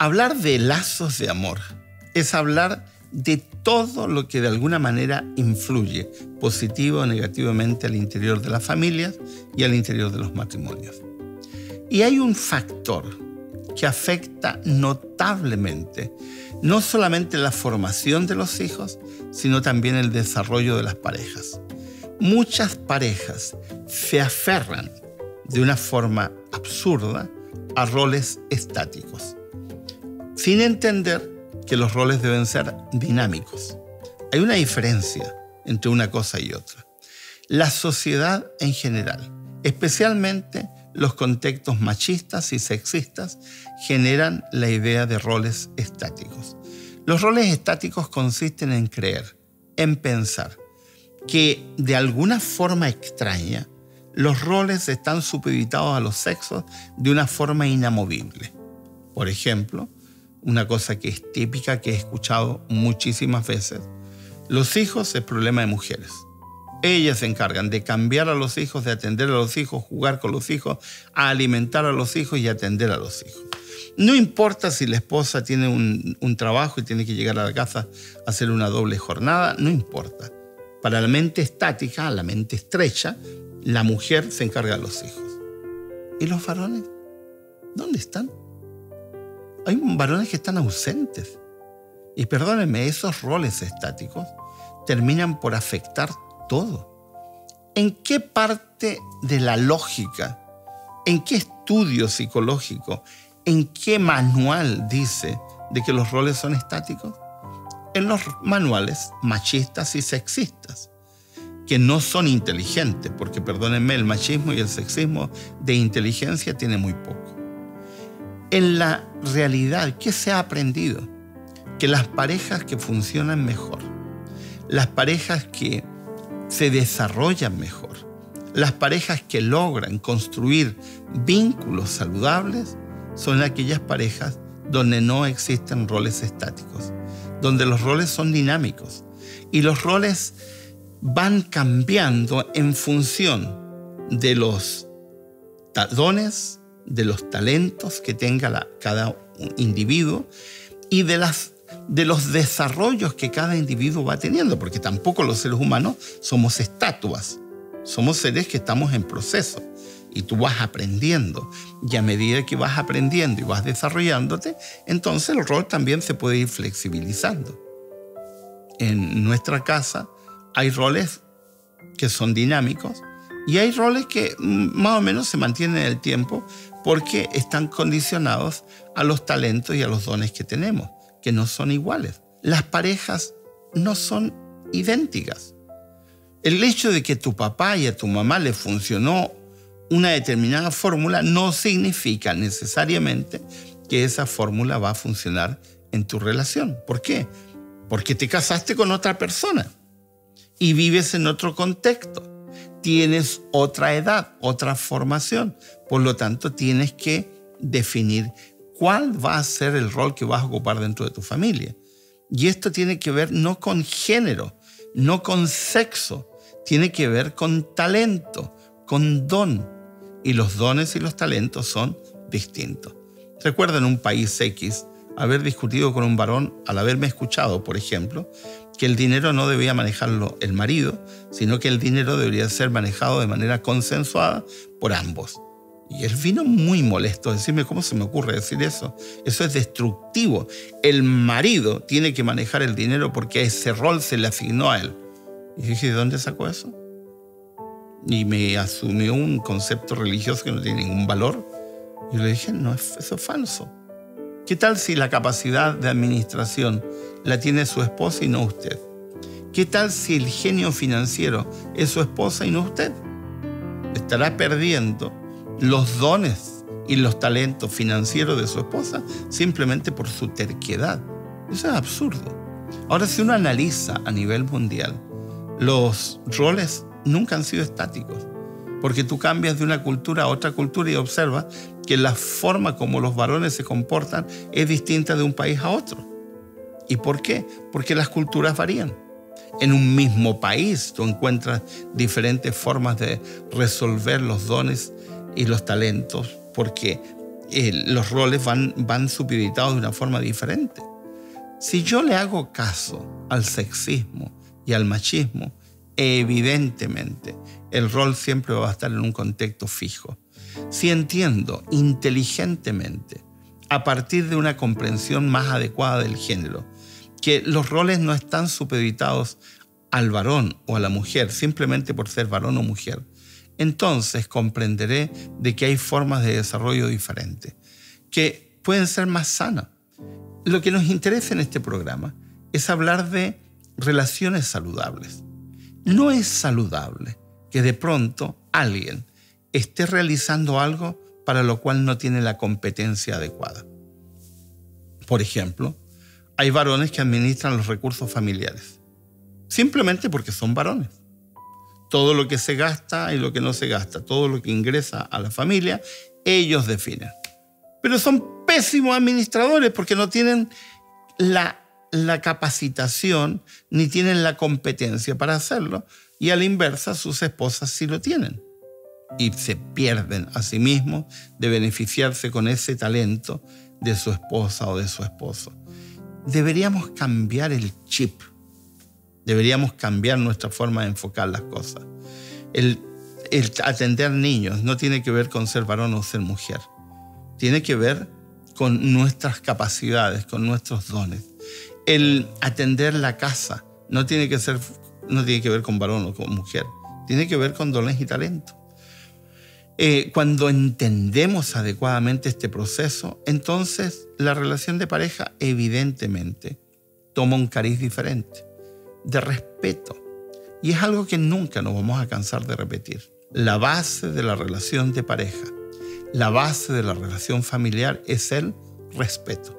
Hablar de lazos de amor es hablar de todo lo que de alguna manera influye positivo o negativamente al interior de las familias y al interior de los matrimonios. Y hay un factor que afecta notablemente no solamente la formación de los hijos, sino también el desarrollo de las parejas. Muchas parejas se aferran de una forma absurda a roles estáticos, sin entender que los roles deben ser dinámicos. Hay una diferencia entre una cosa y otra. La sociedad en general, especialmente los contextos machistas y sexistas, generan la idea de roles estáticos. Los roles estáticos consisten en creer, en pensar, que de alguna forma extraña los roles están supeditados a los sexos de una forma inamovible. Por ejemplo, una cosa que es típica, que he escuchado muchísimas veces: los hijos es problema de mujeres. Ellas se encargan de cambiar a los hijos, de atender a los hijos, jugar con los hijos, alimentar a los hijos y atender a los hijos. No importa si la esposa tiene un trabajo y tiene que llegar a la casa a hacer una doble jornada, no importa. Para la mente estática, la mente estrecha, la mujer se encarga de los hijos. ¿Y los varones? ¿Dónde están? Hay varones que están ausentes. Y perdónenme, esos roles estáticos terminan por afectar todo. ¿En qué parte de la lógica, en qué estudio psicológico, en qué manual dice de que los roles son estáticos? En los manuales machistas y sexistas, que no son inteligentes, porque perdónenme, el machismo y el sexismo de inteligencia tiene muy poco. En la realidad, ¿qué se ha aprendido? Que las parejas que funcionan mejor, las parejas que se desarrollan mejor, las parejas que logran construir vínculos saludables, son aquellas parejas donde no existen roles estáticos, donde los roles son dinámicos y los roles van cambiando en función de los dones, de los talentos que tenga cada individuo y de los desarrollos que cada individuo va teniendo, porque tampoco los seres humanos somos estatuas, somos seres que estamos en proceso y tú vas aprendiendo, y a medida que vas aprendiendo y vas desarrollándote, entonces el rol también se puede ir flexibilizando. En nuestra casa hay roles que son dinámicos y hay roles que más o menos se mantienen en el tiempo porque están condicionados a los talentos y a los dones que tenemos, que no son iguales. Las parejas no son idénticas. El hecho de que tu papá y a tu mamá le funcionó una determinada fórmula no significa necesariamente que esa fórmula va a funcionar en tu relación. ¿Por qué? Porque te casaste con otra persona y vives en otro contexto. Tienes otra edad, otra formación. Por lo tanto, tienes que definir cuál va a ser el rol que vas a ocupar dentro de tu familia. Y esto tiene que ver no con género, no con sexo, tiene que ver con talento, con don. Y los dones y los talentos son distintos. Recuerdo en un país X haber discutido con un varón al haberme escuchado, por ejemplo, que el dinero no debía manejarlo el marido, sino que el dinero debería ser manejado de manera consensuada por ambos. Y él vino muy molesto a decirme: ¿cómo se me ocurre decir eso? Eso es destructivo. El marido tiene que manejar el dinero porque ese rol se le asignó a él. Y dije: ¿de dónde sacó eso? Y me asumió un concepto religioso que no tiene ningún valor. Y le dije: no, eso es falso. ¿Qué tal si la capacidad de administración la tiene su esposa y no usted? ¿Qué tal si el genio financiero es su esposa y no usted? Estará perdiendo los dones y los talentos financieros de su esposa simplemente por su terquedad. Eso es absurdo. Ahora, si uno analiza a nivel mundial, los roles nunca han sido estáticos, porque tú cambias de una cultura a otra cultura y observas que la forma como los varones se comportan es distinta de un país a otro. ¿Y por qué? Porque las culturas varían. En un mismo país tú encuentras diferentes formas de resolver los dones y los talentos, porque los roles van supeditados de una forma diferente. Si yo le hago caso al sexismo y al machismo, evidentemente el rol siempre va a estar en un contexto fijo. Si entiendo inteligentemente, a partir de una comprensión más adecuada del género, que los roles no están supeditados al varón o a la mujer simplemente por ser varón o mujer, entonces comprenderé de que hay formas de desarrollo diferentes, que pueden ser más sanas. Lo que nos interesa en este programa es hablar de relaciones saludables. No es saludable que de pronto alguien esté realizando algo para lo cual no tiene la competencia adecuada. Por ejemplo, hay varones que administran los recursos familiares, simplemente porque son varones. Todo lo que se gasta y lo que no se gasta, todo lo que ingresa a la familia, ellos definen. Pero son pésimos administradores porque no tienen la capacitación ni tienen la competencia para hacerlo, y a la inversa sus esposas sí lo tienen y se pierden a sí mismos de beneficiarse con ese talento de su esposa o de su esposo. Deberíamos cambiar el chip, deberíamos cambiar nuestra forma de enfocar las cosas. El atender niños no tiene que ver con ser varón o ser mujer, tiene que ver con nuestras capacidades, con nuestros dones. El atender la casa no tiene que ver con varón o con mujer, tiene que ver con dones y talentos. Cuando entendemos adecuadamente este proceso, entonces la relación de pareja evidentemente toma un cariz diferente, de respeto. Y es algo que nunca nos vamos a cansar de repetir. La base de la relación de pareja, la base de la relación familiar es el respeto.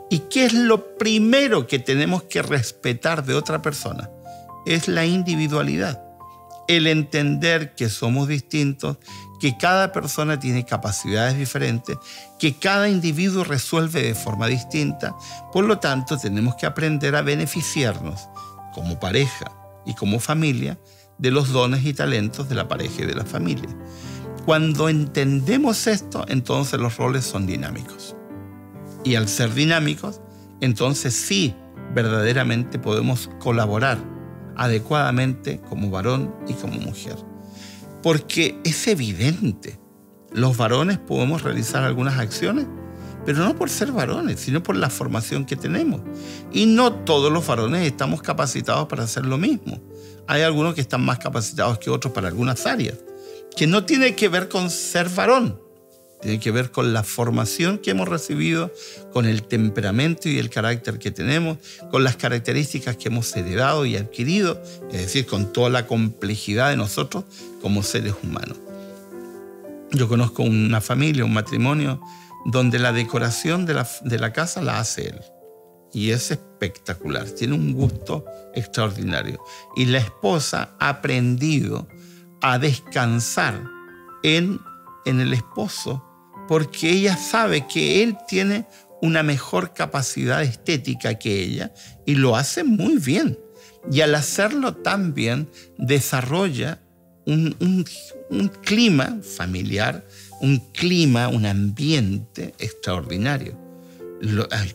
¿Y qué es lo primero que tenemos que respetar de otra persona? Es la individualidad. El entender que somos distintos, que cada persona tiene capacidades diferentes, que cada individuo resuelve de forma distinta. Por lo tanto, tenemos que aprender a beneficiarnos como pareja y como familia de los dones y talentos de la pareja y de la familia. Cuando entendemos esto, entonces los roles son dinámicos. Y al ser dinámicos, entonces sí, verdaderamente podemos colaborar adecuadamente como varón y como mujer. Porque es evidente, los varones podemos realizar algunas acciones, pero no por ser varones, sino por la formación que tenemos. Y no todos los varones estamos capacitados para hacer lo mismo. Hay algunos que están más capacitados que otros para algunas áreas, que no tiene que ver con ser varón, tiene que ver con la formación que hemos recibido, con el temperamento y el carácter que tenemos, con las características que hemos heredado y adquirido, es decir, con toda la complejidad de nosotros como seres humanos. Yo conozco una familia, un matrimonio, donde la decoración de la casa la hace él. Y es espectacular, tiene un gusto extraordinario. Y la esposa ha aprendido a descansar en el esposo, porque ella sabe que él tiene una mejor capacidad estética que ella y lo hace muy bien. Y al hacerlo tan bien, desarrolla un clima familiar, un ambiente extraordinario.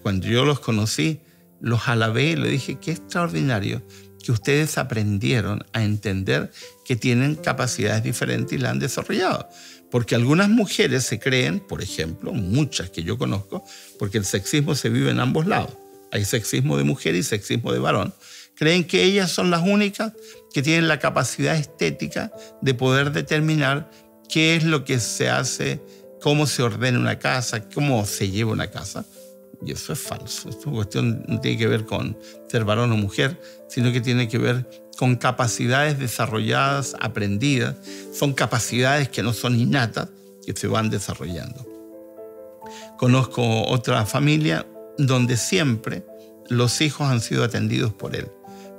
Cuando yo los conocí, los alabé y le dije, qué extraordinario que ustedes aprendieron a entender que tienen capacidades diferentes y la han desarrollado. Porque algunas mujeres se creen, por ejemplo, muchas que yo conozco, porque el sexismo se vive en ambos lados. Hay sexismo de mujer y sexismo de varón. Creen que ellas son las únicas que tienen la capacidad estética de poder determinar qué es lo que se hace, cómo se ordena una casa, cómo se lleva una casa. Y eso es falso. Esta cuestión no tiene que ver con ser varón o mujer, sino que tiene que ver con capacidades desarrolladas, aprendidas. Son capacidades que no son innatas, que se van desarrollando. Conozco otra familia donde siempre los hijos han sido atendidos por él,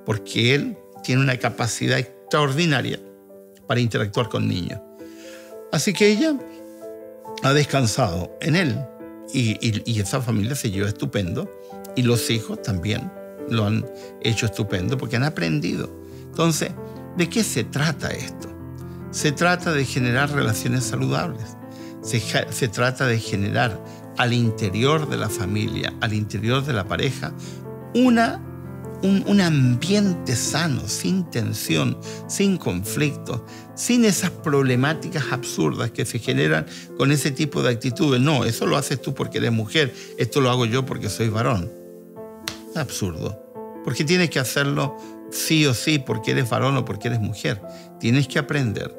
porque él tiene una capacidad extraordinaria para interactuar con niños. Así que ella ha descansado en él y esa familia se lleva estupendo y los hijos también lo han hecho estupendo porque han aprendido. Entonces, ¿de qué se trata esto? Se trata de generar relaciones saludables. Se trata de generar al interior de la familia, al interior de la pareja, un ambiente sano, sin tensión, sin conflictos, sin esas problemáticas absurdas que se generan con ese tipo de actitudes. No, eso lo haces tú porque eres mujer, esto lo hago yo porque soy varón. Es absurdo. Porque tienes que hacerlo sí o sí porque eres varón o porque eres mujer. Tienes que aprender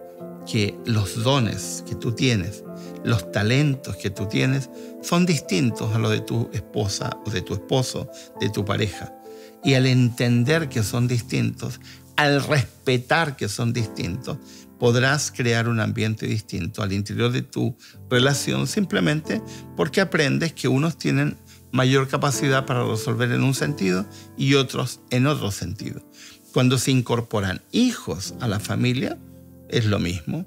que los dones que tú tienes, los talentos que tú tienes, son distintos a los de tu esposa o de tu esposo, de tu pareja. Y al entender que son distintos, al respetar que son distintos, podrás crear un ambiente distinto al interior de tu relación, simplemente porque aprendes que unos tienen mayor capacidad para resolver en un sentido y otros en otro sentido. Cuando se incorporan hijos a la familia, es lo mismo.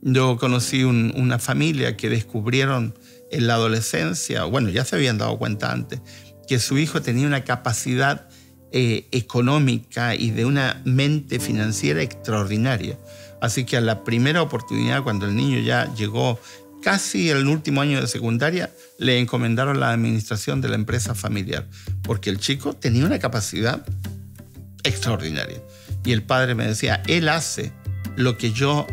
Yo conocí una familia que descubrieron en la adolescencia, bueno, ya se habían dado cuenta antes, que su hijo tenía una capacidad económica y de una mente financiera extraordinaria. Así que a la primera oportunidad, cuando el niño ya llegó casi el último año de secundaria, le encomendaron la administración de la empresa familiar, porque el chico tenía una capacidad extraordinaria. Y el padre me decía, él hace lo que yo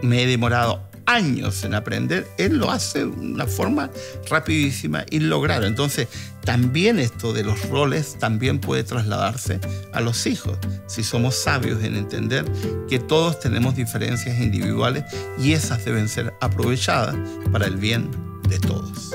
me he demorado años en aprender, él lo hace de una forma rapidísima y lograr. Entonces, también esto de los roles también puede trasladarse a los hijos, si somos sabios en entender que todos tenemos diferencias individuales y esas deben ser aprovechadas para el bien de todos.